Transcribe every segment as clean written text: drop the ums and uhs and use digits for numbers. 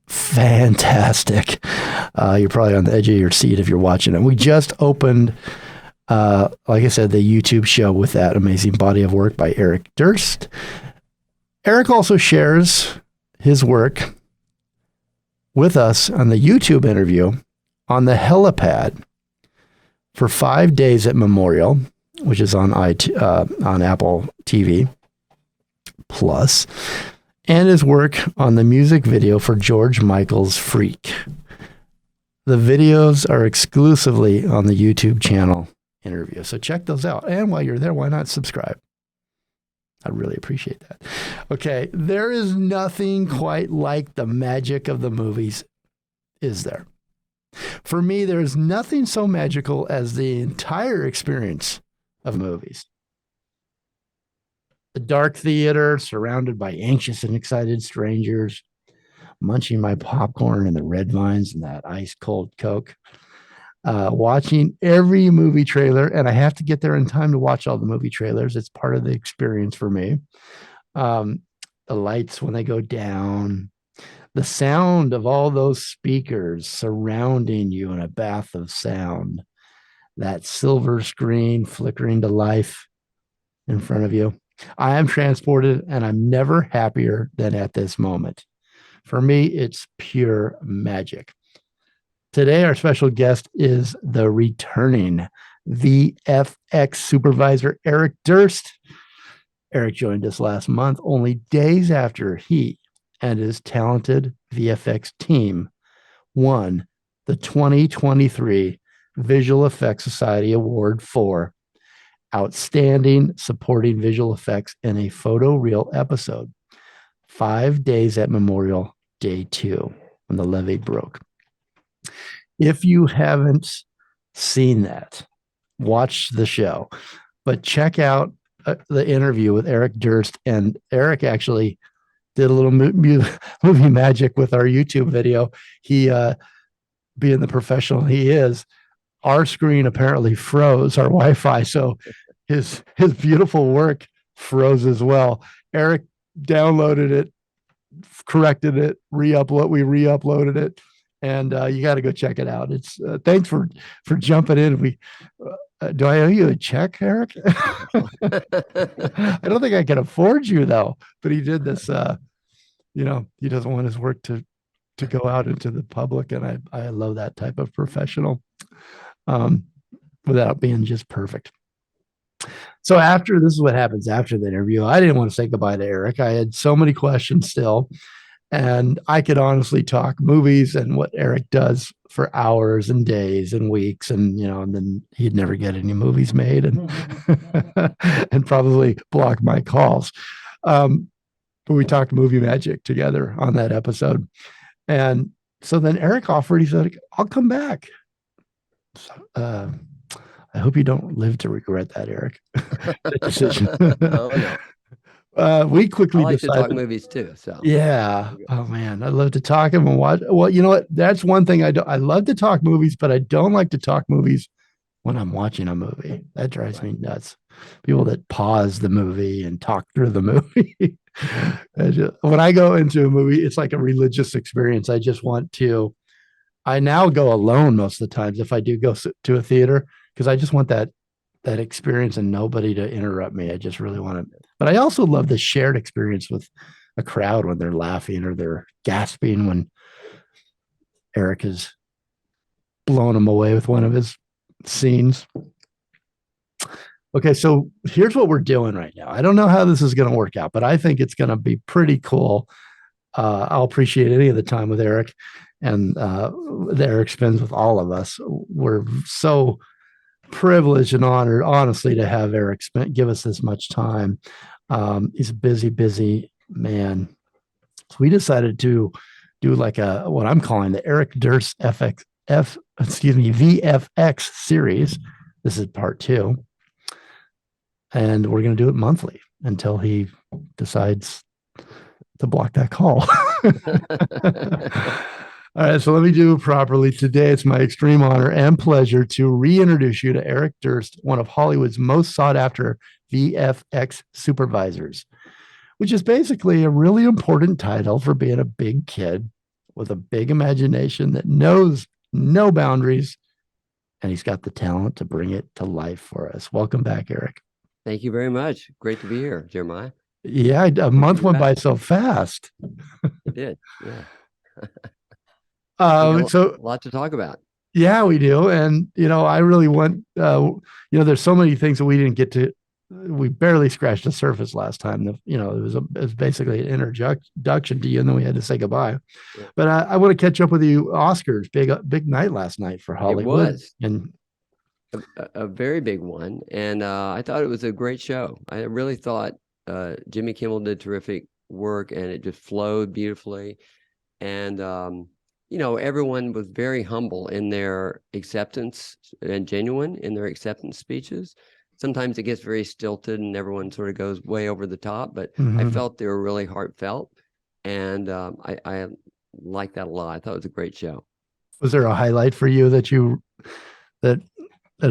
fantastic. You're probably on the edge of your seat if you're watching it. We just opened, like I said, the YouTube show with that amazing body of work by Eric Durst. Eric also shares his work with us on the YouTube interview on the helipad for 5 days at Memorial, which is on Apple TV Plus, and his work on the music video for George Michael's Freak. The videos are exclusively on the YouTube channel interview, so check those out. And while you're there, why not subscribe? I really appreciate that. Okay, there is nothing quite like the magic of the movies, is there? For me, there is nothing so magical as the entire experience of movies. The dark theater, surrounded by anxious and excited strangers, munching my popcorn and the red vines and that ice cold Coke, watching every movie trailer, and I have to get there in time to watch all the movie trailers. It's part of the experience for me. The lights when they go down, the sound of all those speakers surrounding you in a bath of sound, that silver screen flickering to life in front of you. I am transported, and I'm never happier than at this moment. For me, it's pure magic. Today, our special guest is the returning VFX Supervisor, Eric Durst. Eric joined us last month, only days after he and his talented VFX team won the 2023 Visual Effects Society Award for Outstanding Supporting Visual Effects in a Photoreal episode. 5 days at Memorial, day 2, when the levee broke. If you haven't seen that, watch the show, but check out the interview with Eric Durst. And Eric actually did a little movie magic with our YouTube video. He, being the professional he is, our screen apparently froze, our Wi-Fi, so his beautiful work froze as well. Eric downloaded it, corrected it, we re-uploaded it, and you got to go check it out. It's thanks for jumping in. We do I owe you a check, Eric? I don't think I can afford you though, but he did this. He doesn't want his work to go out into the public, and I love that type of professional, without being just perfect. So this is what happens after the interview. I didn't want to say goodbye to Eric. I had so many questions still, and I could honestly talk movies and what Eric does for hours and days and weeks, and and then he'd never get any movies made, and and probably block my calls. But we talked movie magic together on that episode, and so then Eric offered. He said, "I'll come back." I hope you don't live to regret that, Eric. Decision. Oh, no. We quickly I like decided to talk movies too. So yeah. Oh man, I love to talk them and watch. Well, you know what? That's one thing I do. I love to talk movies, but I don't like to talk movies when I'm watching a movie. That drives me nuts. People that pause the movie and talk through the movie. When I go into a movie, it's like a religious experience. I now go alone most of the times if I do go to a theater, because I just want that experience and nobody to interrupt me. I just really want to. But I also love the shared experience with a crowd when they're laughing or they're gasping when Eric has blown them away with one of his scenes. Okay, so here's what we're doing right now. I don't know how this is going to work out, but I think it's going to be pretty cool. I'll appreciate any of the time with Eric, and that Eric spends with all of us. We're so privileged and honored, honestly, to have Eric give us this much time. He's a busy man. So we decided to do like what I'm calling the Eric Durst VFX series. This is part 2. And we're going to do it monthly until he decides to block that call. All right, so let me do it properly. Today, it's my extreme honor and pleasure to reintroduce you to Eric Durst, one of Hollywood's most sought-after VFX supervisors, which is basically a really important title for being a big kid with a big imagination that knows no boundaries, and he's got the talent to bring it to life for us. Welcome back, Eric. Thank you very much. Great to be here, Jeremiah. Yeah, a Great to month be went by back. so fast. It did. Yeah. We got So a lot to talk about. yeah, we do. And, I really want, there's so many things that we didn't get to. We barely scratched the surface last time. It was basically an introduction to you, and then we had to say goodbye. Yeah. But I want to catch up with you. Oscars, big night last night for It Hollywood. was And a very big one. And I thought it was a great show. I really thought Jimmy Kimmel did terrific work, and it just flowed beautifully. And, everyone was very humble in their acceptance and genuine in their acceptance speeches. Sometimes it gets very stilted and everyone sort of goes way over the top, but I felt they were really heartfelt. And I liked that a lot. I thought it was a great show. was there a highlight for you that that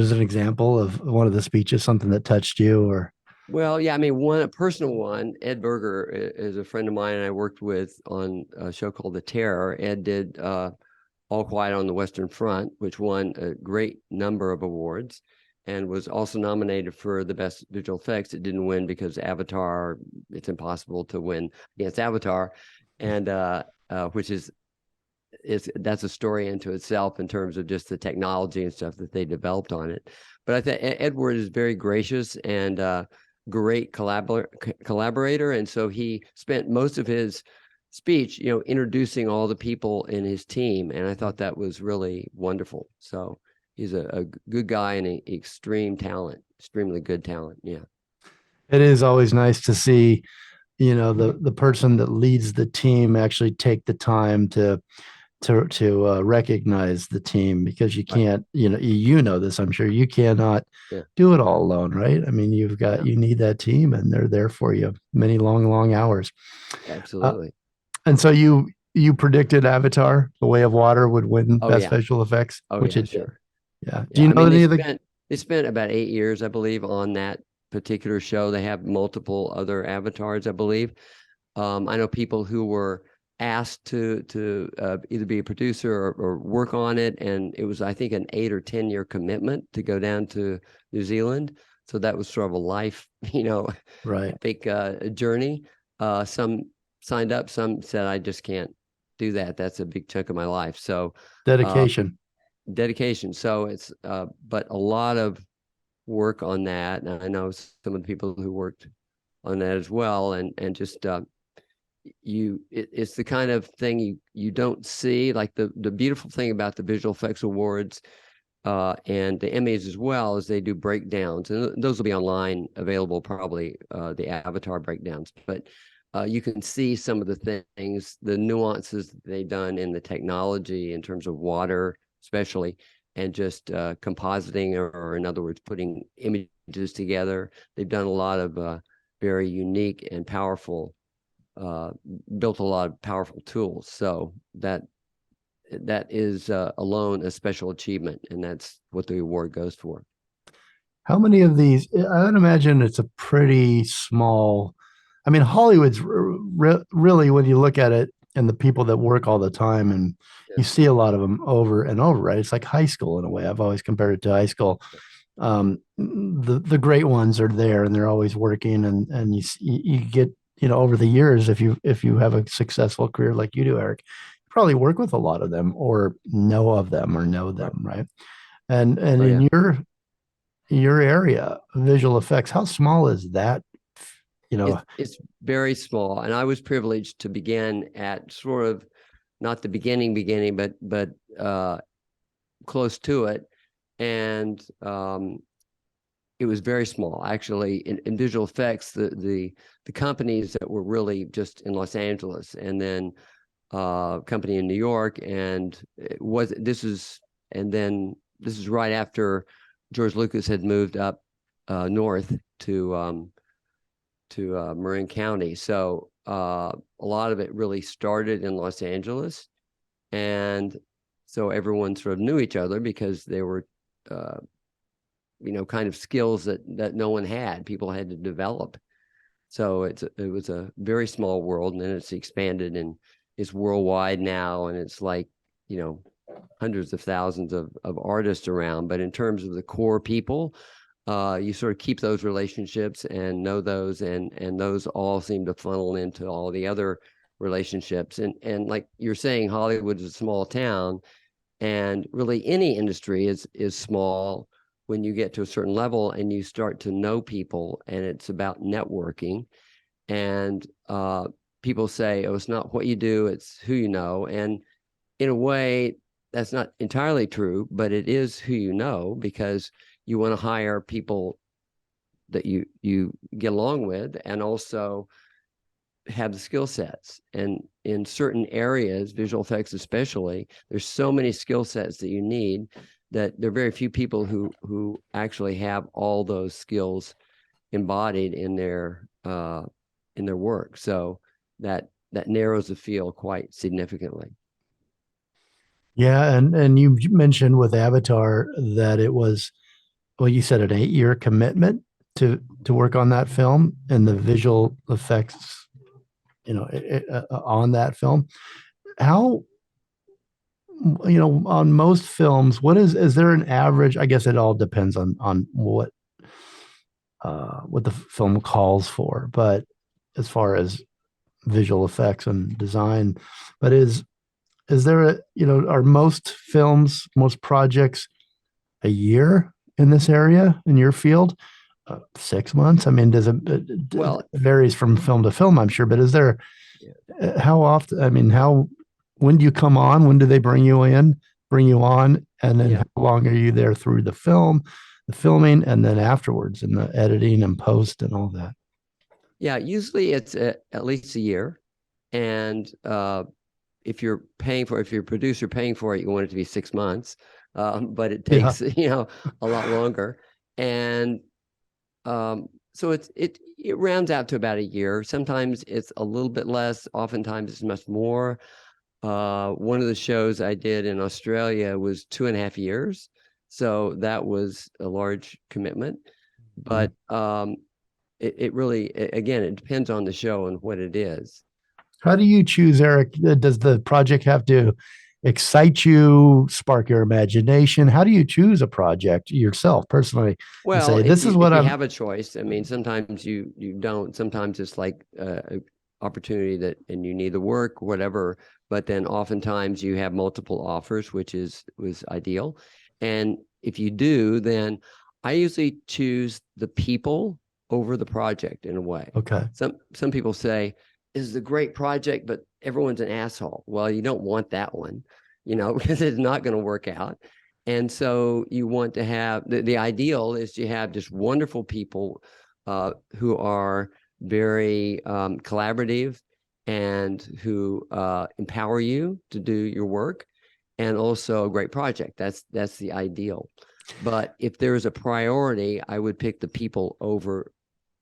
is an example of one of the speeches, something that touched you? Or Well, yeah, I mean, a personal one. Ed Berger is a friend of mine, and I worked with on a show called The Terror. Ed did All Quiet on the Western Front, which won a great number of awards, and was also nominated for the best visual effects. It didn't win because Avatar. It's impossible to win against Avatar, and which that's a story into itself in terms of just the technology and stuff that they developed on it. But I think Edward is very gracious and great collaborator, and so he spent most of his speech, introducing all the people in his team, and I thought that was really wonderful. So he's a good guy and an extremely good talent. Yeah. it is always nice to see, the person that leads the team actually take the time to recognize the team, because you Right. can't, you know this, I'm sure you cannot Yeah. do it all alone, right? I mean, Yeah. you need that team, and they're there for you many long hours. Uh, Absolutely. and so you predicted Avatar: The Way of Water would win Oh Best yeah. Visual Effects, Oh which yeah. it did. Sure. Yeah. Do Yeah. you I know mean, any of the? they spent about 8 years, I believe, on that particular show. They have multiple other avatars, I believe. I know people who were asked to either be a producer or work on it, and it was, I think, an 8 or 10 year commitment to go down to New Zealand. So that was sort of a life, Right. epic journey. Some signed up, some said, I just can't do that. That's a big chunk of my life. So Dedication. dedication. So it's, but a lot of work on that. And I know some of the people who worked on that as well, and just it's the kind of thing you don't see. Like the beautiful thing about the visual effects awards and the Emmys as well is they do breakdowns, and those will be online available, probably the Avatar breakdowns. But you can see some of the things, the nuances they've done in the technology in terms of water, especially, and just compositing, or in other words, putting images together. They've done a lot of very unique and powerful, built a lot of powerful tools. So that is alone a special achievement, and that's what the award goes for. How many of these? I would imagine it's a pretty small. I mean, Hollywood's really, when you look at it, and the people that work all the time, and Yeah. you see a lot of them over and over, right? It's like high school in a way. I've always compared it to high school. The great ones are there, and they're always working, and you get, over the years, if you have a successful career like you do, Eric, you probably work with a lot of them, or know of them, or know Right. them, right? And Oh yeah. in your area, visual effects, how small is that? You know, It's very small, and I was privileged to begin at sort of not the beginning, but close to it, and it was very small actually. In visual effects, the companies that were really just in Los Angeles, and then company in New York, and this is right after George Lucas had moved up north to Marin County. So a lot of it really started in Los Angeles, and so everyone sort of knew each other because they were, kind of skills that no one had. People had to develop. So it was a very small world, and then it's expanded is worldwide now, and it's like, hundreds of thousands of artists around. But in terms of the core people, you sort of keep those relationships and know those, and those all seem to funnel into all the other relationships. And like you're saying, Hollywood is a small town, and really any industry is small when you get to a certain level and you start to know people, and it's about networking. And people say, oh, it's not what you do, it's who you know. And in a way, that's not entirely true, but it is who you know, because you want to hire people that you get along with, and also have the skill sets. And in certain areas, visual effects especially, there's so many skill sets that you need, that there are very few people who actually have all those skills embodied in their work. So that narrows the field quite significantly. Yeah, and you mentioned with Avatar that it was, well, you said an 8-year commitment to work on that film and the visual effects, on that film. How, on most films, is there an average? I guess it all depends on what the film calls for, but as far as visual effects and design, but is there are most films, most projects a year in this area in your field? 6 months? I mean, does Well, it varies from film to film, I'm sure, but is there, how often, I mean, when do you come on? When do they bring you on? And then yeah, how long are you there through the filming, and then afterwards in the editing and post and all that? yeah. Usually it's at least a year, and if you're a producer paying for it, you want it to be 6 months, but it Yeah. takes a lot longer. And so it rounds out to about a year. Sometimes it's a little bit less. Oftentimes it's much more. One of the shows I did in Australia was 2.5 years, so that was a large commitment. But it really, again, it depends on the show and what it is. How do you choose, Eric? Does the project have to excite you, spark your imagination? How do you choose a project yourself personally and Well, say, if this is you what I'm, have a choice, I mean, sometimes you don't. Sometimes it's like a opportunity that, and you need the work, whatever. But then oftentimes you have multiple offers, which was ideal. And if you do, then I usually choose the people over the project in a way. okay. Some people say, "This is a great project, but everyone's an asshole." Well, you don't want that one, because it's not going to work out. And so you want to have the ideal is to have just wonderful people who are very collaborative, and who empower you to do your work, and also a great project. That's the ideal. But if there's a priority, I would pick the people over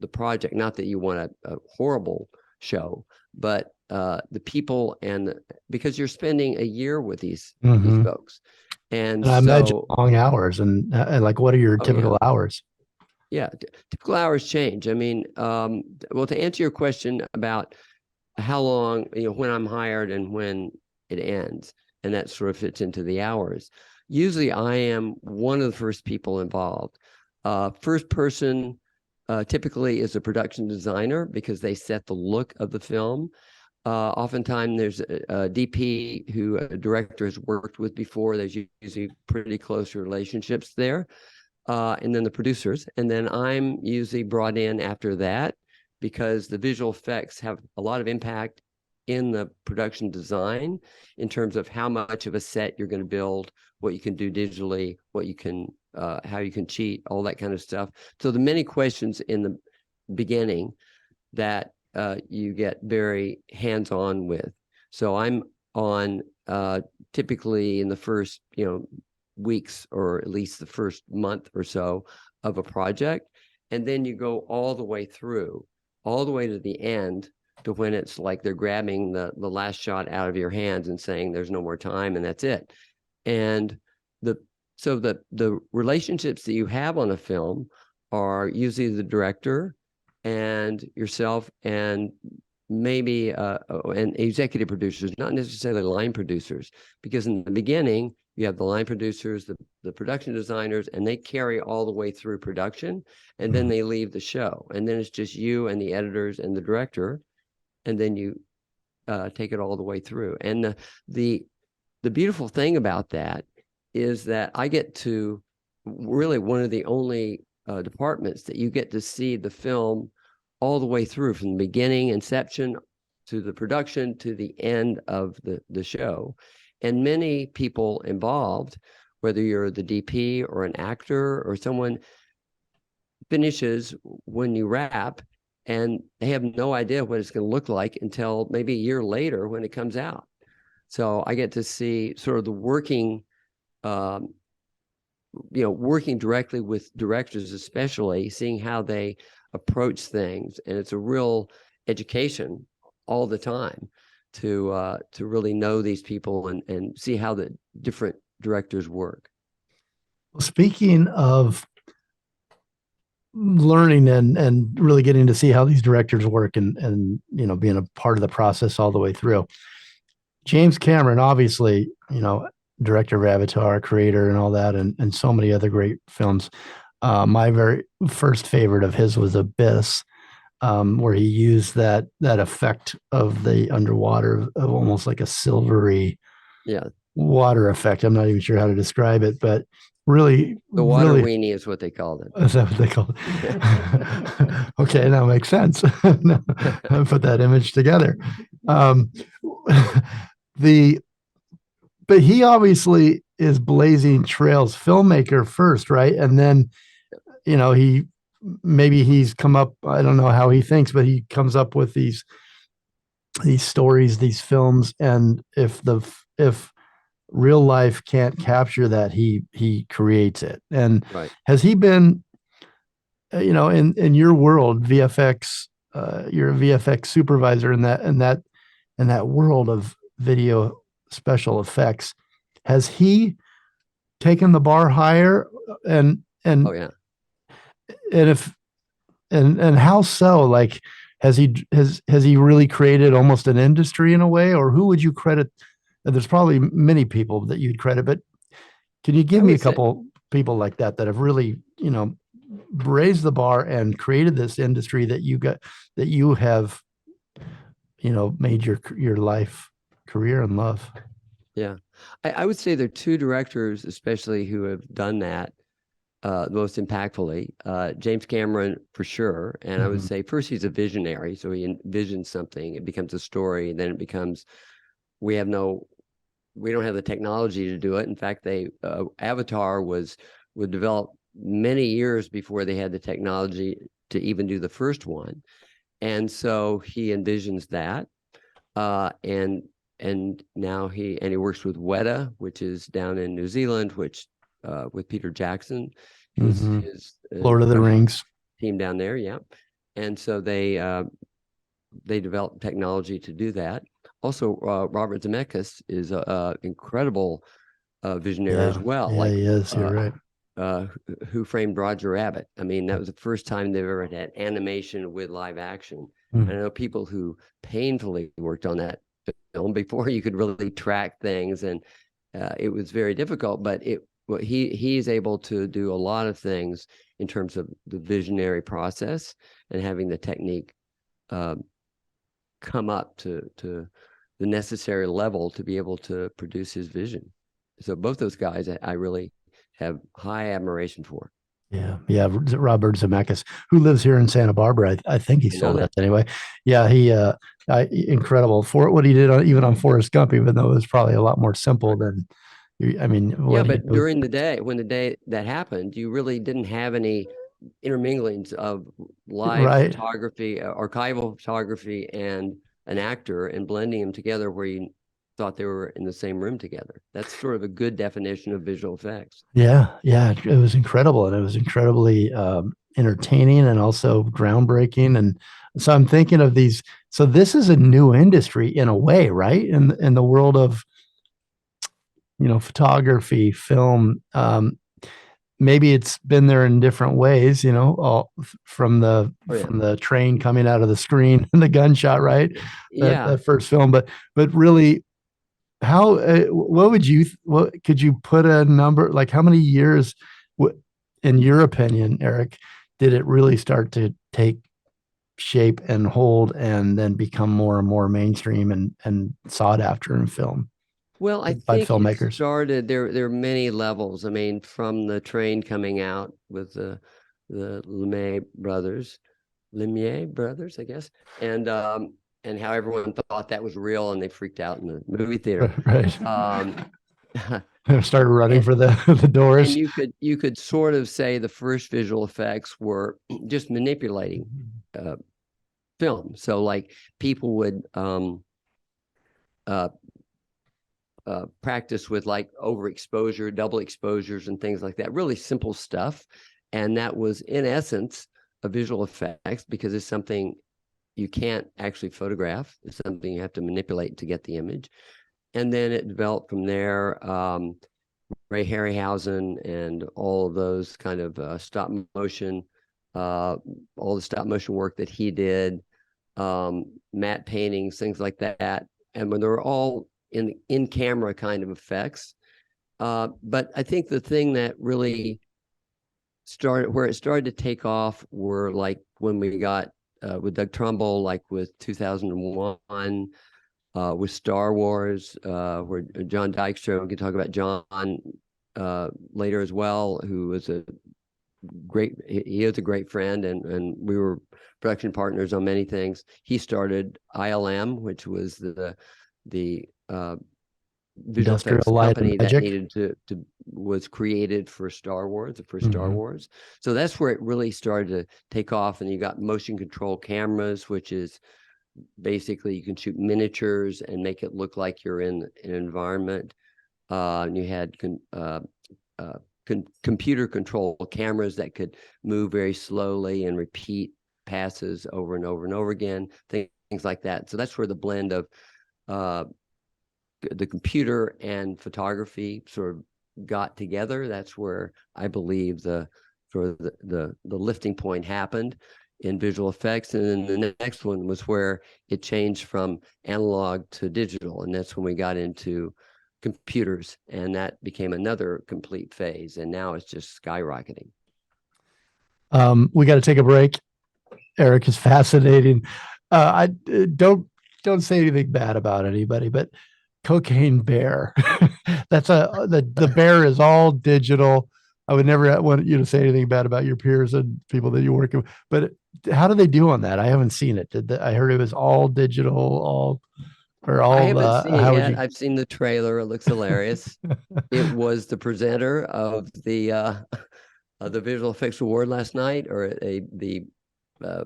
the project. Not that you want a horrible show, but the people, because you're spending a year with these Hmm. folks. And And I imagine so, long hours and like, what are your oh yeah, typical hours? yeah. Typical hours change. I mean, well, to answer your question about how long, when I'm hired and when it ends, and that sort of fits into the hours. Usually, I am one of the first people involved. First person typically is a production designer, because they set the look of the film. Oftentimes there's a DP who a director has worked with before. There's usually pretty close relationships there. And then the producers. And then I'm usually brought in after that, because the visual effects have a lot of impact in the production design, in terms of how much of a set you're going to build, what you can do digitally, what you can, how you can cheat, all that kind of stuff. So the many questions in the beginning that you get very hands-on with. So I'm on typically in the first, weeks, or at least the first month or so of a project. And then you go all the way through, all the way to the end, to when it's like they're grabbing the last shot out of your hands and saying there's no more time, and that's it. And the so the relationships that you have on a film are usually the director and yourself and maybe and executive producers, not necessarily line producers, because in the beginning you have the line producers, the production designers, and they carry all the way through production, and then they leave the show, and then it's just you and the editors and the director, and then you take it all the way through. And the beautiful thing about that is that I get to really one of the only departments that you get to see the film all the way through, from the beginning, inception, to the production, to the end of the show. And many people involved, whether you're the DP or an actor or someone, finishes when you wrap, and they have no idea what it's going to look like until maybe a year later when it comes out. So I get to see sort of the working, working directly with directors, especially seeing how they approach things. And it's a real education all the time to really know these people and see how the different directors work. Well, speaking of learning and really getting to see how these directors work and being a part of the process all the way through, James Cameron, obviously, director of Avatar, creator and all that, and so many other great films. My very first favorite of his was Abyss, where he used that effect of the underwater, of almost like a silvery water effect. I'm not even sure how to describe it, but really, the water weenie is what they called it. Is that what they call it? Okay, now makes sense. I put that image together. But he obviously is blazing trails, filmmaker first, right? And then, he's come up, I don't know how he thinks, but he comes up with these stories, these films. And if real life can't capture that, he creates it. And has he been, in your world, VFX, you're a VFX supervisor in that world of video special effects. Has he taken the bar higher? And oh yeah. And how so? Like, has he really created almost an industry in a way? Or who would you credit? There's probably many people that you'd credit, but can you give me a couple people like that have really, raised the bar and created this industry that you have, made your life career and love? Yeah, I would say there are two directors especially who have done that most impactfully. James Cameron, for sure. And I would say first, he's a visionary. So he envisions something, it becomes a story, and then it becomes, we don't have the technology to do it. In fact, Avatar was developed many years before they had the technology to even do the first one. And so he envisions that. And now he works with Weta, which is down in New Zealand, which with Peter Jackson, his Lord of the Rings team down there. Yeah. And so they developed technology to do that. Also, Robert Zemeckis is a incredible visionary as well. Yeah, he is. You're right. Who Framed Roger Rabbit? I mean, that was the first time they've ever had animation with live action. And I know people who painfully worked on that film before you could really track things, and it was very difficult. But he's able to do a lot of things in terms of the visionary process and having the technique come up to the necessary level to be able to produce his vision. So both those guys, I really have high admiration for. Yeah. Robert Zemeckis, who lives here in Santa Barbara. I think he still does anyway. Yeah, he incredible for what he did even on Forrest Gump, even though it was probably a lot more simple than. I mean, but during the day, when the day that happened, you really didn't have any interminglings of live photography, archival photography, and an actor, and blending them together where you thought they were in the same room together. That's sort of a good definition of visual effects. Yeah, it was incredible, and it was incredibly entertaining and also groundbreaking. And so I'm thinking of these. So this is a new industry in a way, right? In the world of photography, film. maybe it's been there in different ways, all from the Oh yeah. from the train coming out of the screen and the gunshot, right? That Yeah. that first film, but really, how what would you what could you put a number, like how many years, in your opinion, Eric, did it really start to take shape and hold and then become more and more mainstream and sought after in film Well, I by think it filmmakers? started there are many levels. I mean, from the train coming out with the Lumiere brothers, I guess, and how everyone thought that was real and they freaked out in the movie theater. Right. Um, Started running and for the and doors. you could sort of say the first visual effects were just manipulating uh, film. So like people would uh, practice with like overexposure, double exposures, and things like that. Really simple stuff, and that was in essence a visual effects because it's something you can't actually photograph. It's something you have to manipulate to get the image, and then it developed from there. Ray Harryhausen and all of those kind of stop motion, all the stop motion work that he did, matte paintings, things like that. And when they're all in camera kind of effects. But I think the thing that really started where it started to take off were like when we got with Doug Trumbull, like with 2001, with Star Wars, where John Dykstra, we can talk about John later as well, who was he is a great friend, and we were production partners on many things. He started ILM, which was the visual Industrial effects Light and company that Magic. needed to was created for Star Wars, the first Star Mhm. Wars. So that's where it really started to take off. And you got motion control cameras, which is basically you can shoot miniatures and make it look like you're in an environment. And you had computer control cameras that could move very slowly and repeat passes over and over and over again, things like that. So that's where the blend of the computer and photography sort of got together. That's where I believe the lifting point happened in visual effects. And then the next one was where it changed from analog to digital, and that's when we got into computers, and that became another complete phase. And now it's just skyrocketing. We got to take a break. Eric is fascinating. I don't say anything bad about anybody, but Cocaine Bear. That's the bear is all digital. I would never want you to say anything bad about your peers and people that you work with. But how do they do on that? I haven't seen it. I heard it was all digital, all or I all. haven't seen it How would yet. you? I've seen the trailer. It looks hilarious. It was the presenter of the visual effects award last night, or uh,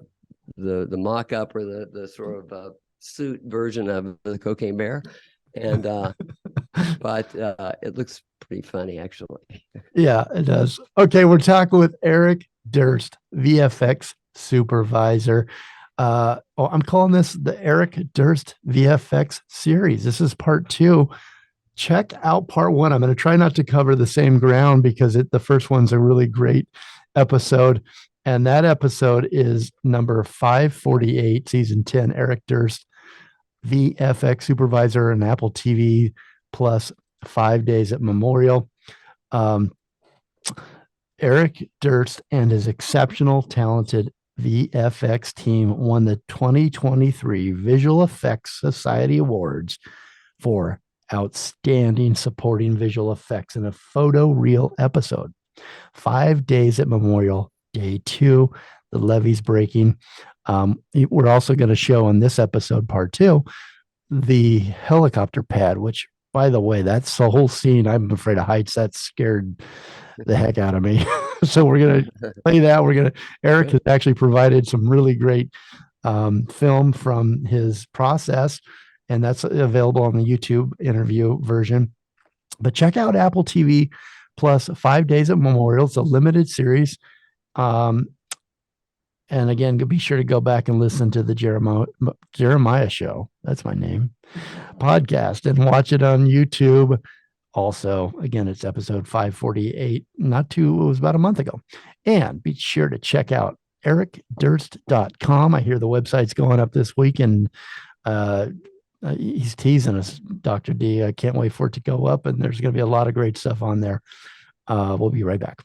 the mock-up or the sort of suit version of the Cocaine Bear, and but it looks pretty funny actually. Yeah, it does. Okay, we're talking with Eric Durst, VFX Supervisor. I'm calling this the Eric Durst VFX series. This is part two. Check out part one. I'm going to try not to cover the same ground because the first one's a really great episode. And that episode is number 548, season 10, Eric Durst, VFX Supervisor, and Apple TV plus 5 days at Memorial. Um, Eric Durst and his exceptional, talented VFX team won the 2023 Visual Effects Society Awards for outstanding supporting visual effects in a photoreal episode. 5 days at Memorial, day 2, the levees breaking. We're also going to show on this episode, part 2, the helicopter pad, which, by the way, that's the whole scene. I'm afraid of heights. That scared the heck out of me. So we're going to play that. Eric has actually provided some really great film from his process, and that's available on the YouTube interview version. But check out Apple TV plus 5 days at Memorial. It's a limited series. And again, be sure to go back and listen to the Jeremiah Show. That's my name. Podcast, and watch it on YouTube Also, again, it's episode 548, it was about a month ago. And be sure to check out ericdurst.com. I hear the website's going up this week, and he's teasing us, Dr. D. I can't wait for it to go up, and there's going to be a lot of great stuff on there. We'll be right back.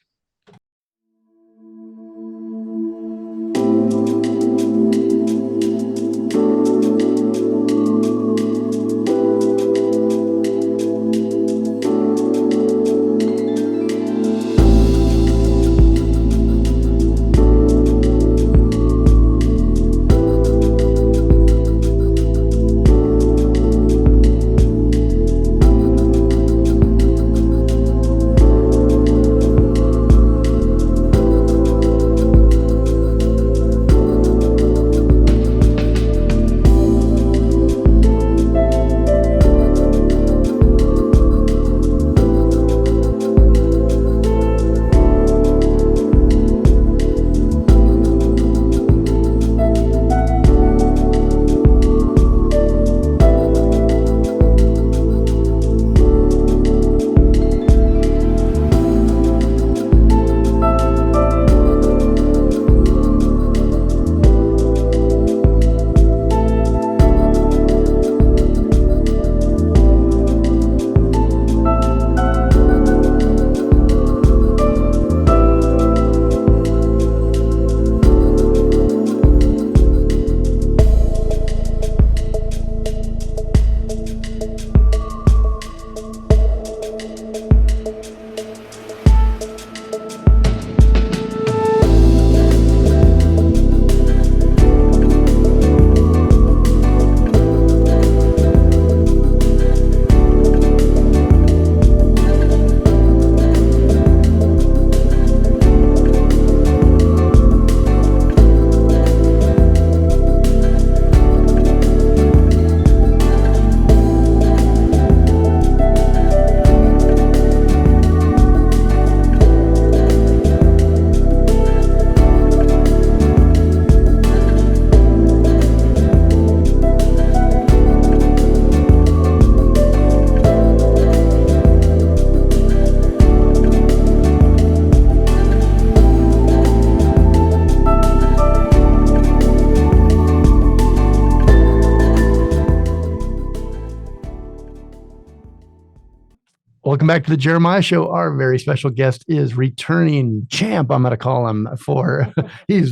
Welcome back to the Jeremiah Show. Our very special guest is returning champ, I'm going to call him, for he's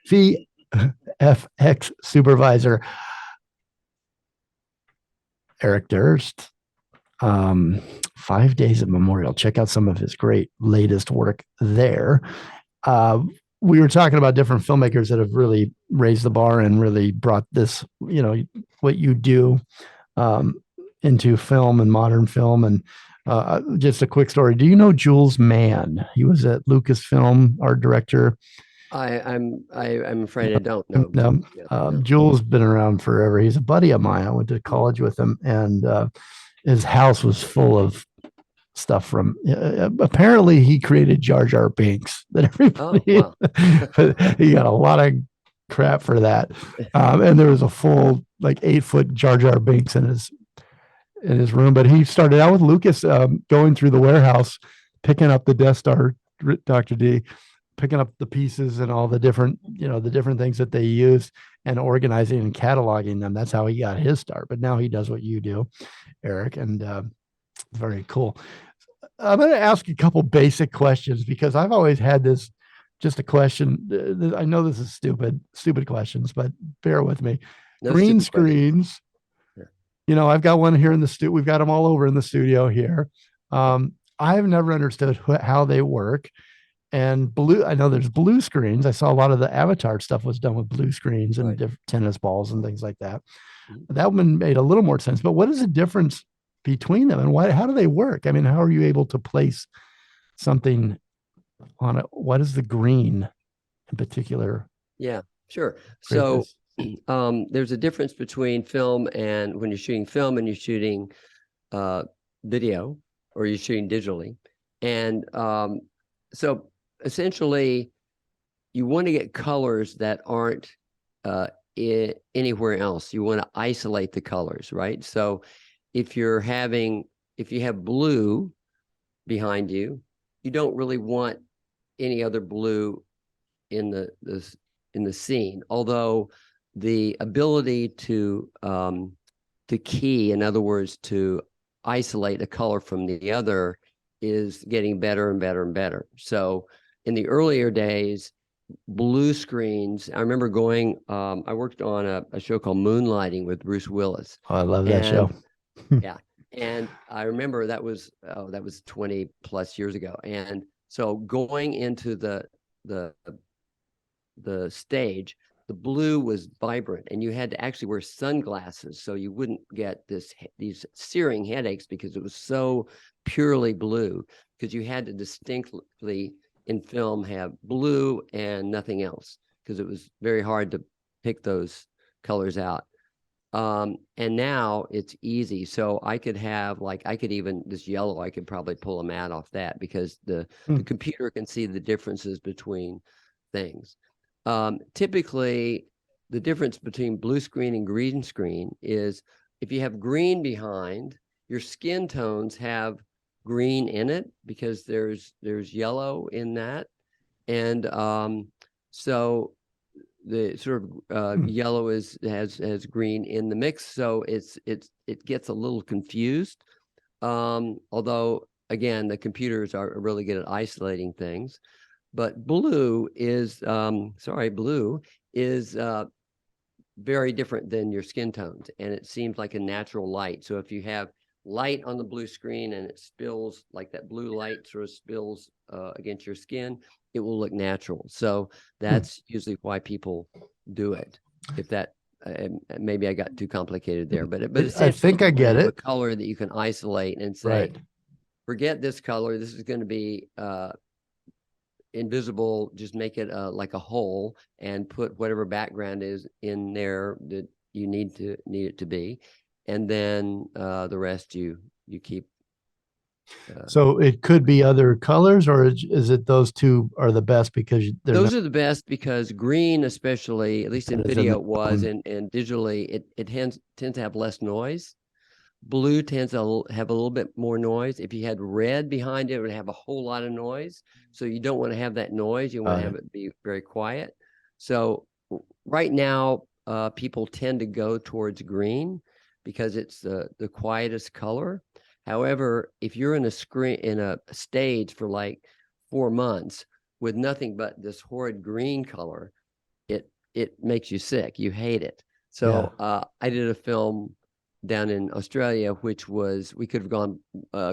VFX Supervisor, Eric Durst. 5 days of Memorial. Check out some of his great latest work there. We were talking about different filmmakers that have really raised the bar and really brought this, what you do into film and modern film. And just a quick story. Do you know Jules Mann? He was at Lucasfilm, art director. I'm afraid I don't know. No. Jules been around forever. He's a buddy of mine. I went to college with him, and his house was full of stuff from. Apparently, he created Jar Jar Binks. That everybody, he got a lot of crap for that. And there was a full 8-foot Jar Jar Binks in his room. But he started out with Lucas, going through the warehouse, picking up the Death Star, Dr. D, picking up the pieces and all the different things that they used and organizing and cataloging them. That's how he got his start. But now he does what you do, Eric, and very cool. I'm going to ask a couple basic questions because I've always had this, just a question. I know this is stupid questions, but bear with me. No green screens. Yeah. I've got one here in the studio. We've got them all over in the studio here. I've never understood how they work. And I know there's blue screens. I saw a lot of the Avatar stuff was done with blue screens and different tennis balls and things like that. That one made a little more sense. But what is the difference between them, and how do they work? I mean, how are you able to place something on it? What is the green in particular? Yeah, sure. So there's a difference between film and when you're shooting film and you're shooting video, or you're shooting digitally. And so essentially you want to get colors that aren't anywhere else. You want to isolate the colors, right? So if you're if you have blue behind you, you don't really want any other blue in the scene. Although the ability to key, in other words, to isolate a color from the other, is getting better and better and better. So in the earlier days, blue screens, I remember going, I worked on a show called Moonlighting with Bruce Willis. Oh, I love that show. Yeah. And I remember that was 20 plus years ago. And so going into the stage, the blue was vibrant, and you had to actually wear sunglasses so you wouldn't get these searing headaches, because it was so purely blue, because you had to distinctly in film have blue and nothing else, because it was very hard to pick those colors out. And now it's easy. So I could have, like, I could even, this yellow, I could probably pull a mat off that, because the computer can see the differences between things. Typically, the difference between blue screen and green screen is, if you have green behind, your skin tones have green in it, because there's yellow in that. And so the sort of yellow has green in the mix, so it gets a little confused. Although again, the computers are really good at isolating things. But blue is very different than your skin tones, and it seems like a natural light. So if you have light on the blue screen and it spills, like that blue light sort of spills against your skin, it will look natural. So that's usually why people do it. If that maybe I got too complicated there, but I think I get it. A color that you can isolate and say, Right. forget this color. This is going to be invisible. Just make it like a hole, and put whatever background is in there that you need it to be, and then the rest you keep. So it could be other colors, or is it those two are the best because those are the best, because green, especially, at least in video, it was, and digitally, it tends to have less noise. Blue tends to have a little bit more noise. If you had red behind it, it would have a whole lot of noise. So you don't want to have that noise. You want to have it be very quiet. So right now, people tend to go towards green, because it's the quietest color. However, if you're in a stage for like 4 months with nothing but this horrid green color, it makes you sick. You hate it. So I did a film down in Australia, which was, we could have gone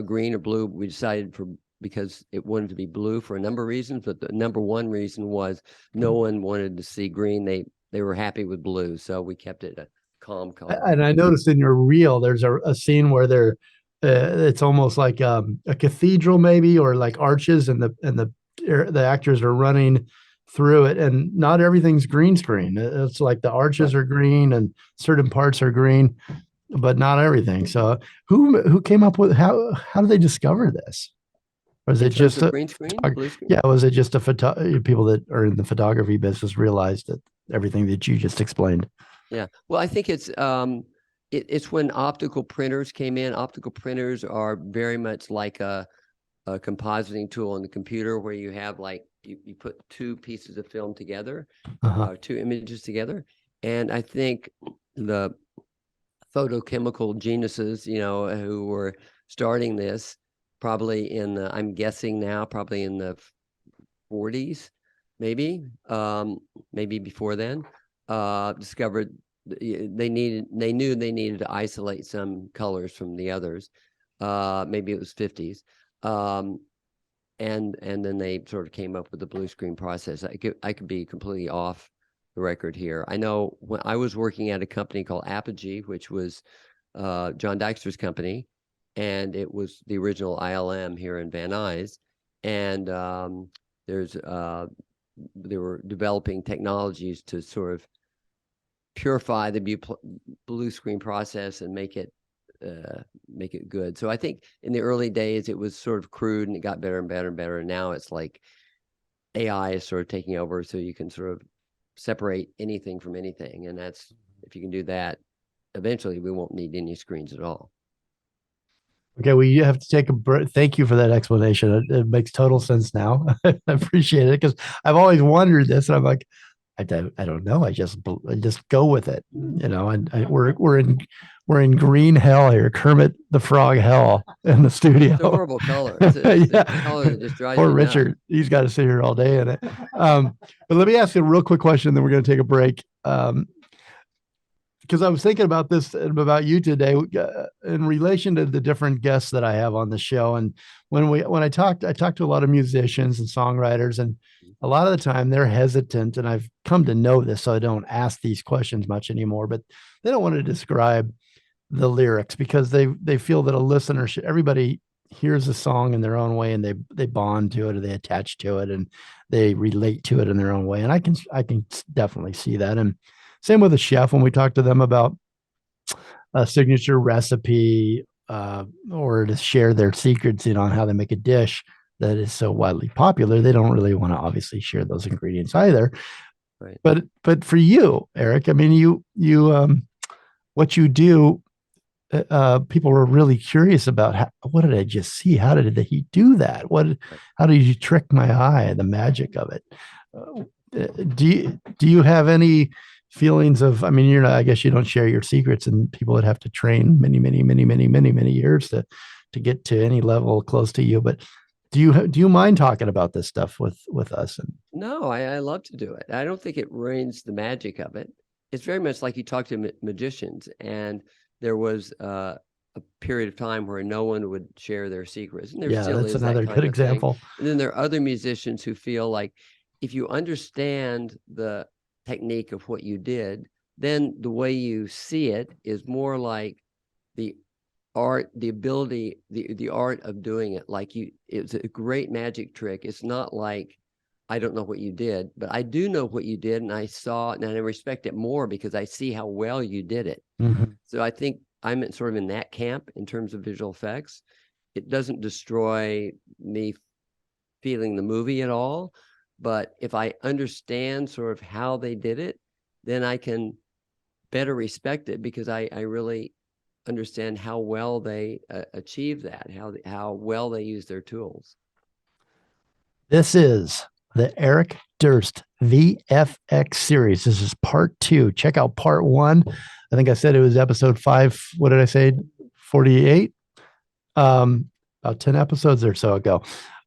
green or blue. We decided because it wanted to be blue for a number of reasons, but the number one reason was no one wanted to see green. They were happy with blue, so we kept it a calm color. And I noticed in your reel, there's a scene where it's almost like a cathedral, maybe, or like arches, and the actors are running through it, and not everything's green screen. It's like the arches are green and certain parts are green, but not everything. So who came up with, how did they discover this? Was it just a green screen, blue screen? Yeah, was it just people that are in the photography business realized that everything that you just explained? Yeah. Well, I think it's when optical printers came in. Optical printers are very much like a compositing tool on the computer, where you have, like, you put two pieces of film together, two images together. And I think the photochemical geniuses, who were starting this, probably I'm guessing now, probably in the 40s, maybe before then, discovered they knew they needed to isolate some colors from the others. Maybe it was 50s. And then they sort of came up with the blue screen process. I could be completely off the record here. I know when I was working at a company called Apogee, which was John Dykstra's company, and it was the original ILM here in Van Nuys. And they were developing technologies to sort of purify the blue screen process and make it good. So I think in the early days it was sort of crude, and it got better and better and better. And now it's like AI is sort of taking over, so you can sort of separate anything from anything. And that's, if you can do that, eventually we won't need any screens at all. Okay, well, you have to take a break. Thank you for that explanation. It makes total sense now. I appreciate it because I've always wondered this, and I'm like, I don't know. I just go with it, And we're in green hell here, Kermit the Frog hell in the studio. It's a horrible color. It's a color that just drives Poor you nuts. Richard, he's got to sit here all day in it. But let me ask you a real quick question, then we're going to take a break. Because I was thinking about this and about you today in relation to the different guests that I have on the show. And when I talked to a lot of musicians and songwriters, and a lot of the time they're hesitant. And I've come to know this, so I don't ask these questions much anymore. But they don't want to describe the lyrics because they feel that a listener should, everybody hears a song in their own way, and they bond to it, or they attach to it, and they relate to it in their own way. And I can definitely see that. And same with a chef when we talk to them about a signature recipe, or to share their secrets, on how they make a dish that is so widely popular. They don't really want to obviously share those ingredients either. Right. But for you, Eric, I mean, you what you do, people were really curious about what did I just see? How did he do that? How did you trick my eye? The magic of it. Do you have any feelings of, I mean, I guess you don't share your secrets, and people would have to train many years to get to any level close to you. But do you mind talking about this stuff with us? No, I love to do it. I don't think it ruins the magic of it. It's very much like you talk to magicians, and there was a period of time where no one would share their secrets. And there still that's is another that good example. And then there are other musicians who feel like if you understand the technique of what you did, then the way you see it is more like the art, the ability, the art of doing it. Like it's a great magic trick. It's not like, I don't know what you did, but I do know what you did, and I saw it, and I respect it more because I see how well you did it. Mm-hmm. So I think I'm sort of in that camp in terms of visual effects. It doesn't destroy me feeling the movie at all, but if I understand sort of how they did it, then I can better respect it because I really understand how well they achieve that, how well they use their tools. This is the Eric Durst VFX series. This is part 2. Check out part 1. I think I said it was episode 5. What did I say? 48. About 10 episodes or so ago.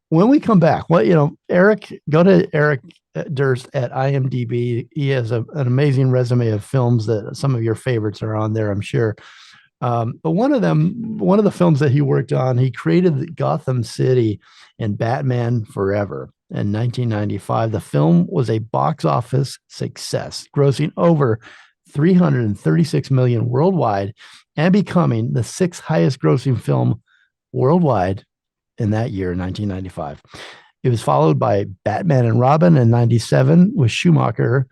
When we come back, Eric, go to Eric Durst at IMDb. He has an amazing resume of films that some of your favorites are on there, I'm sure. But one of the films that he worked on, he created Gotham City in Batman Forever in 1995. The film was a box office success, grossing over 336 million worldwide and becoming the 6th highest grossing film worldwide in that year, 1995. It was followed by Batman and Robin in 97, with Schumacher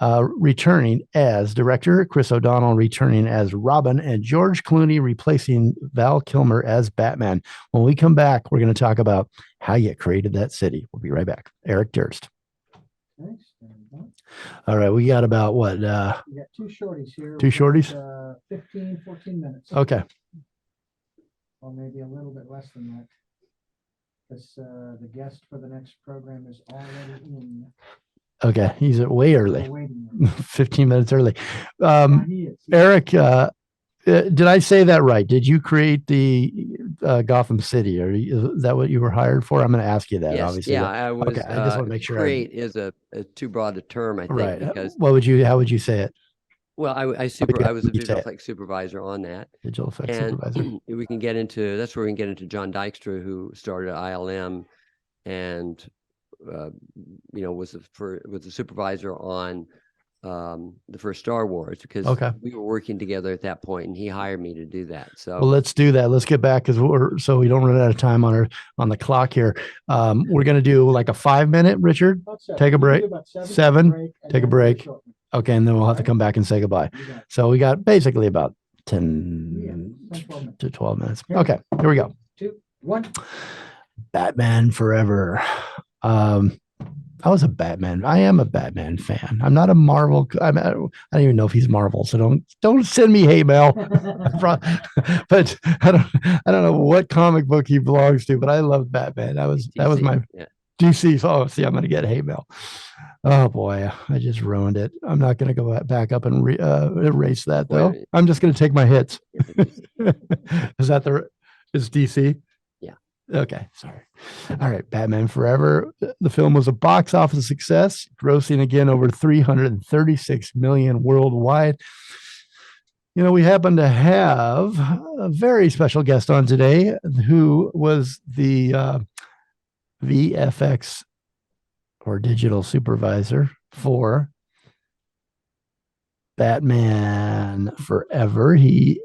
returning as director, Chris O'Donnell returning as Robin, and George Clooney replacing Val Kilmer as Batman. When we come back, we're going to talk about how you created that city. We'll be right back. Eric Durst. Thanks. All right, we got about what? We got 2 shorties here. 2 shorties? 15, 14 minutes. Okay. Or maybe a little bit less than that. Because the guest for the next program is already in. Okay, he's way early. 15 minutes early. He is. Eric, did I say that right? Did you create the Gotham City, or is that what you were hired for? I'm going to ask you that. Yes, obviously. yeah, I was. Okay, I just want to make sure. Create is a too broad a term, I think, right. because How would you say it? well, I was a visual effects supervisor on that. Visual effects supervisor. We can get into that's where we can get into John Dykstra, who started ILM, and was the supervisor on the first Star Wars, because we were working together at that point, and he hired me to do that. So well, let's do that. Let's get back, because so we don't run out of time on the clock here. We're going to do like a 5-minute, Richard. Take a break. 7. Take a break. Okay, and then we'll have to come back and say goodbye. So we got basically about 10 to 12 minutes. Okay, here we go. 2, 1. Batman Forever. I was a Batman. I am a Batman fan. I'm not a Marvel. I don't even know if he's Marvel, so don't send me hate mail. But I don't know what comic book he belongs to, but I love Batman. That was DC. my Yeah. DC. Oh, see, I'm gonna get hate mail. Oh boy, I just ruined it. I'm not gonna go back up and erase that Wait a though. minute. I'm just gonna take my hits. Yeah, but Is that is DC? yeah. Okay, sorry. All right, Batman Forever. The film was a box office success, grossing again over 336 million worldwide. You know, we happen to have a very special guest on today who was the VFX or digital supervisor for Batman Forever. He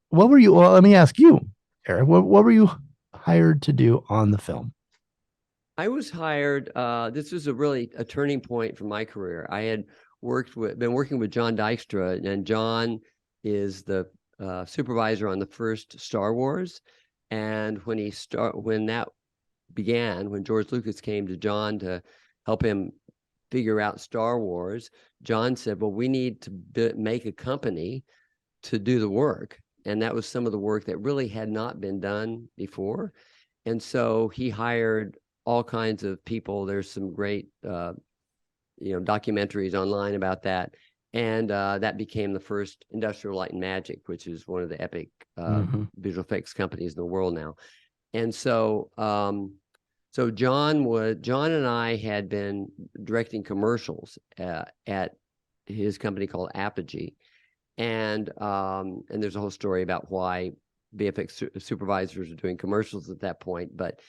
what were you? Well, let me ask you, Eric. What were you hired to do on the film? I was hired. This was a turning point for my career. I had been working with John Dykstra, and John is the supervisor on the first Star Wars. And when that began, when George Lucas came to John to help him figure out Star Wars, John said, "Well, we need to make a company to do the work," and that was some of the work that really had not been done before. And so he hired all kinds of people. There's some great, documentaries online about that. And that became the first Industrial Light and Magic, which is one of the epic visual effects companies in the world now. And so, John and I had been directing commercials at his company called Apogee. And there's a whole story about why VFX supervisors were doing commercials at that point. But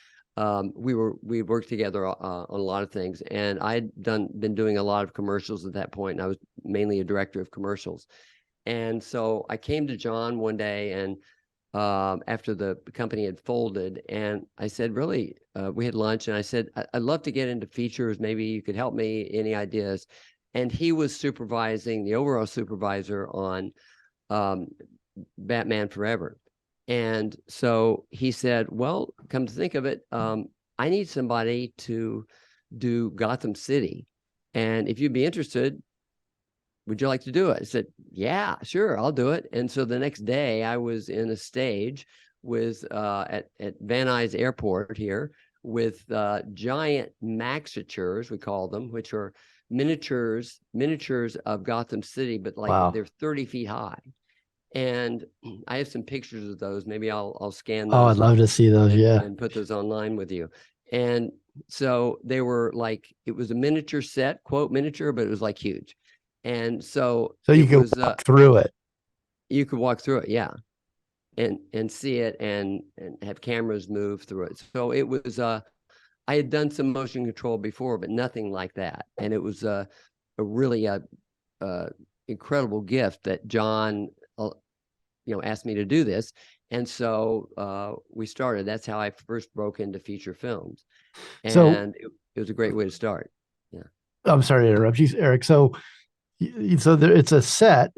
we worked together on a lot of things, and I'd been doing a lot of commercials at that point, and I was mainly a director of commercials. And so I came to John one day, and after the company had folded, and I said, really, we had lunch, and I said, I'd love to get into features. Maybe you could help me. Any ideas? And he was the overall supervisor on Batman Forever. And so he said, well, come to think of it, I need somebody to do Gotham City. And if you'd be interested, would you like to do it? I said, yeah, sure, I'll do it. And so the next day I was in a stage with at Van Nuys Airport here with giant maxitures, we call them, which are miniatures of Gotham City, but like Wow. they're 30 feet high. And I have some pictures of those. Maybe I'll scan Oh, those. I'd love to see those. Yeah. And put those online with you. And so they were like, it was a miniature set, quote miniature, but it was like huge. And so you could walk through it. You could walk through it, yeah, and see it and have cameras move through it. So it was I had done some motion control before, but nothing like that. And it was a really incredible gift that John asked me to do this. And so we started. That's how I first broke into feature films. And it was a great way to start. Yeah. I'm sorry to interrupt you, Eric. So it's a set.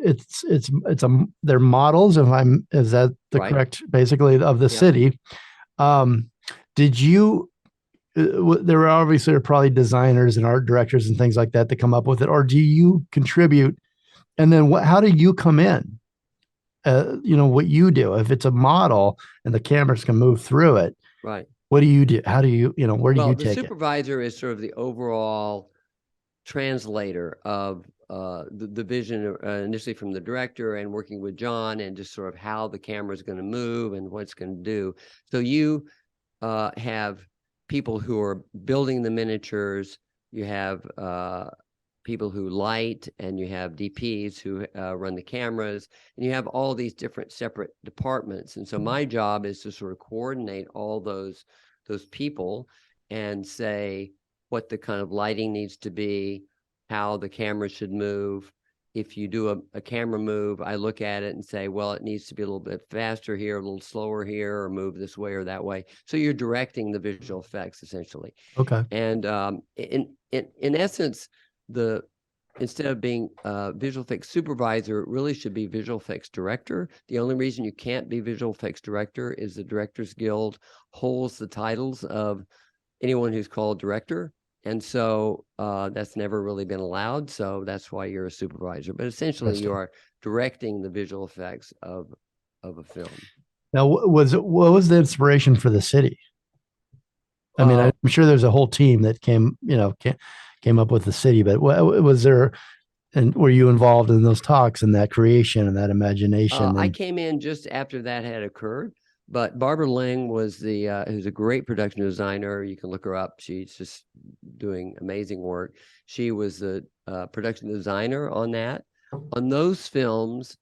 They're models. Is that the Right. correct, basically, of the city? Did you? There obviously are probably designers and art directors and things like that to come up with it, or do you contribute? And then how do you come in? What you do if it's a model and the cameras can move through it. Right. What do you do? How do you? Where do you take it? The supervisor is sort of the overall translator of the vision initially from the director and working with John and just sort of how the camera is going to move and what it's going to do. So you have people who are building the miniatures, you have people who light, and you have DPs who run the cameras, and you have all these different separate departments. And so my job is to sort of coordinate all those people and say what the kind of lighting needs to be, how the camera should move. If you do a camera move, I look at it and say, well, it needs to be a little bit faster here, a little slower here, or move this way or that way. So you're directing the visual effects essentially. Okay. And in essence, instead of being visual effects supervisor, it really should be visual effects director. The only reason you can't be visual effects director is the Directors Guild holds the titles of anyone who's called director. And so that's never really been allowed. So that's why you're a supervisor. But essentially, you Interesting. are directing the visual effects of a film. Now, what was the inspiration for the city? I mean, Uh, I'm sure there's a whole team that came up with the city, but was there, and were you involved in those talks and that creation and that imagination? I And came in just after that had occurred, but Barbara Ling was who's a great production designer. You can look her up. She's just doing amazing work. She was the production designer on that. On those films,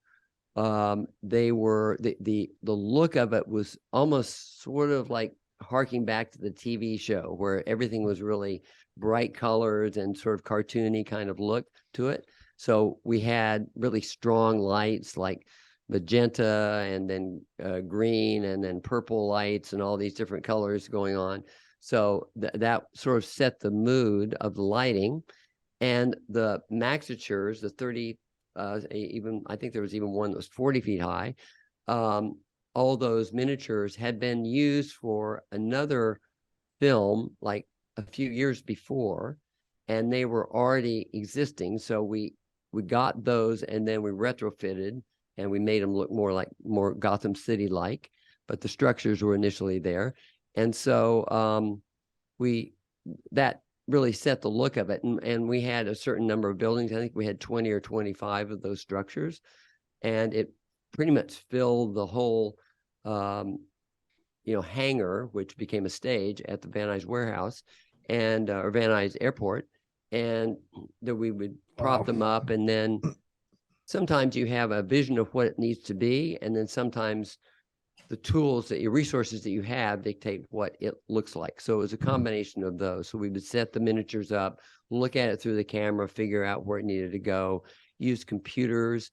they were the look of it was almost sort of like harking back to the TV show where everything was really bright colors and sort of cartoony kind of look to it. So we had really strong lights like magenta and then green and then purple lights and all these different colors going on. So that sort of set the mood of the lighting, and the maxitures, the 30, even I think there was even one that was 40 feet high. All those miniatures had been used for another film like a few years before, and they were already existing. So we got those, and then we retrofitted and we made them look more Gotham City like, but the structures were initially there. And so we that really set the look of it. And we had a certain number of buildings. I think we had 20 or 25 of those structures, and it pretty much filled the whole hangar, which became a stage at the Van Nuys warehouse and or Van Nuys airport. And that we would prop them up, and then sometimes you have a vision of what it needs to be, and then sometimes the tools that your resources that you have dictate what it looks like. So it was a combination of those. So we would set the miniatures up, look at it through the camera, figure out where it needed to go, use computers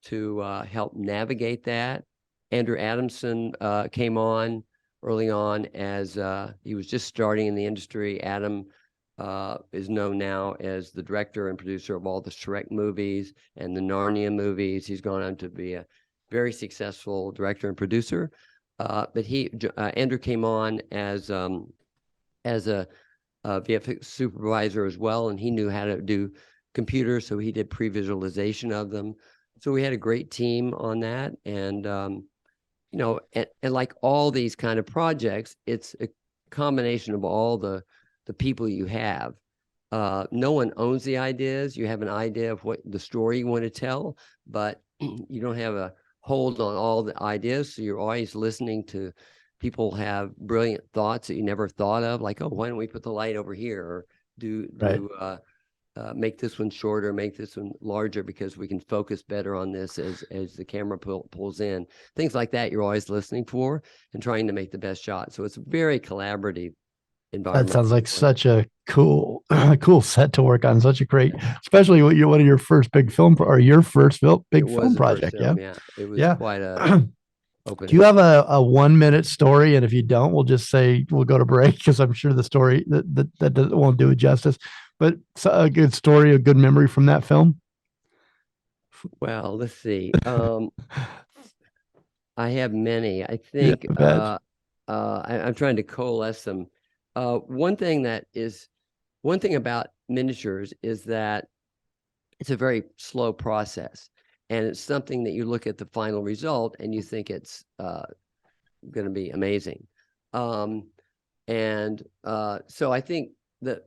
to help navigate that. Andrew Adamson came on early on as he was just starting in the industry. Adam is known now as the director and producer of all the Shrek movies and the Narnia movies. He's gone on to be a very successful director and producer. But Andrew came on as a VFX supervisor as well, and he knew how to do computers, so he did pre-visualization of them. So we had a great team on that, and and like all these kind of projects, it's a combination of all the people you have. No one owns the ideas. You have an idea of what the story you want to tell, but you don't have a hold on all the ideas. So you're always listening to people have brilliant thoughts that you never thought of, like, oh, why don't we put the light over here, or make this one shorter, make this one larger, because we can focus better on this as the camera pulls in. Things like that you're always listening for and trying to make the best shot. So it's a very collaborative environment. that sounds like such a cool set to work on. Such a great, especially one of your first big film or your first big film project. Yeah, it was quite a opening. Do you have a 1 minute story? And if you don't, we'll just say we'll go to break, because I'm sure the story that won't do it justice. But a good story, a good memory from that film. Well, let's see. I have many. I think I'm trying to coalesce them. One thing about miniatures is that it's a very slow process, and it's something that you look at the final result and you think it's going to be amazing. So I think that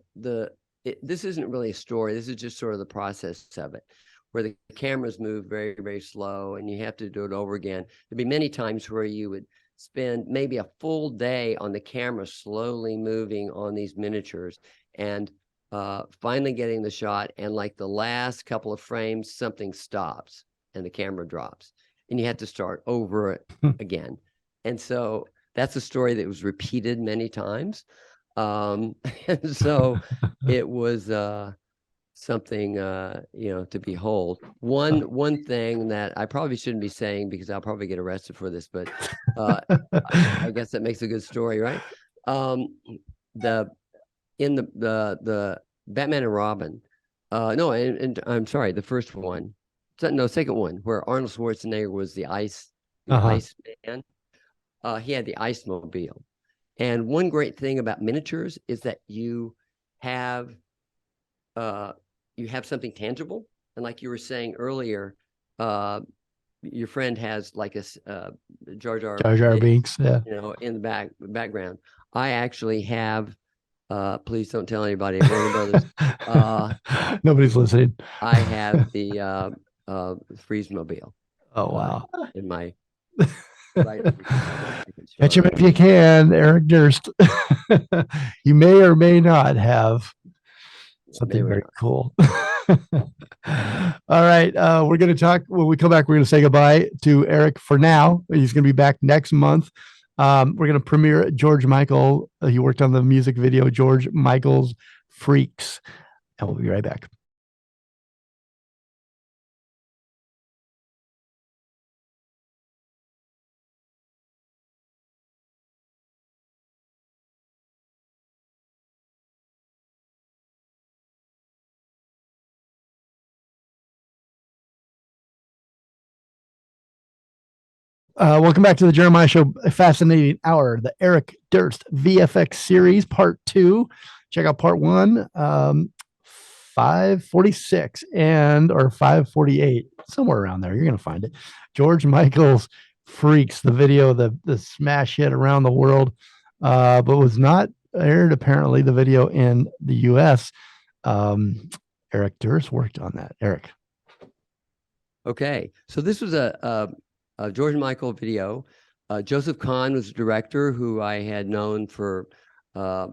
this isn't really a story. This is just sort of the process of it, where the cameras move very, very slow and you have to do it over again. There'd be many times where you would spend maybe a full day on the camera slowly moving on these miniatures, and finally getting the shot, and like the last couple of frames, something stops and the camera drops and you have to start over it again. And so that's a story that was repeated many times. And so it was something to behold. One thing that I probably shouldn't be saying, because I'll probably get arrested for this, but I guess that makes a good story, right? The Batman and Robin, no, and I'm sorry, the first one, no, second one, where Arnold Schwarzenegger was the ice man. He had the ice mobile. And one great thing about miniatures is that you have something tangible. And like you were saying earlier, your friend has like a Jar Jar Jar Jar Binks. Yeah. you know, in the background. I actually have, please don't tell anybody at Warner Brothers. Nobody's listening. I have the Freeze Mobile Oh, wow. in my right. Catch him if you can, Eric Durst. You may or may not have something very cool. All right. We're going to talk when we come back. We're going to say goodbye to Eric for now. He's going to be back next month. We're going to premiere George Michael. He worked on the music video, George Michael's Freaks. And we'll be right back. Welcome back to the Jeremiah Show. A fascinating hour, the Eric Durst VFX series, part 2. Check out part 1, 546 or 548, somewhere around there. You're going to find it. George Michael's Freaks, the video, the smash hit around the world, but was not aired, apparently, the video in the U.S. Eric Durst worked on that. Eric. Okay. So this was a George Michael video. Joseph Kahn was the director, who I had known for a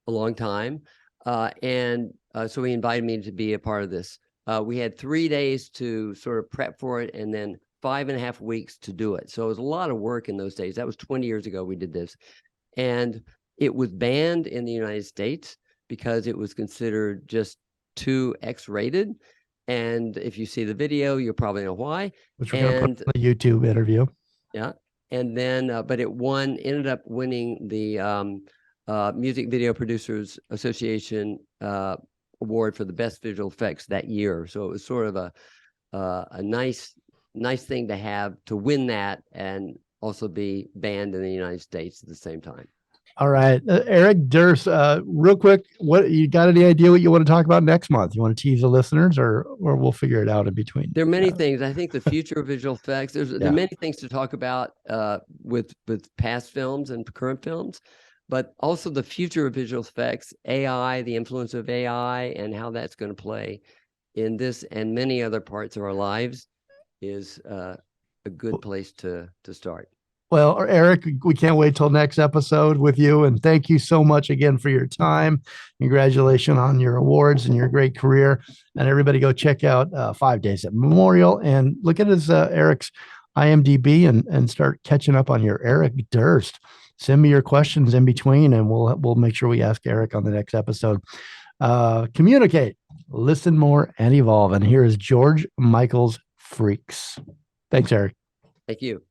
long time. So he invited me to be a part of this. We had 3 days to sort of prep for it, and then 5.5 weeks to do it. So it was a lot of work in those days. That was 20 years ago we did this. And it was banned in the United States because it was considered just too X-rated. And if you see the video, you'll probably know why. Which we're going to put in the YouTube interview. Yeah. And then, but it ended up winning the Music Video Producers Association award for the best visual effects that year. So it was sort of a nice thing to have, to win that and also be banned in the United States at the same time. All right, Eric Durst, real quick, what you got any idea what you want to talk about next month? You want to tease the listeners, or we'll figure it out in between? There are many things. I think the future of visual effects, there are many things to talk about with past films and current films, but also the future of visual effects, AI, the influence of AI, and how that's going to play in this and many other parts of our lives is a good place to start. Well, Eric, we can't wait till next episode with you. And thank you so much again for your time. Congratulations on your awards and your great career. And everybody go check out 5 Days at Memorial and look at his Eric's IMDb and start catching up on your Eric Durst. Send me your questions in between and we'll make sure we ask Eric on the next episode. Communicate, listen more, and evolve. And here is George Michael's Freaks. Thanks, Eric. Thank you.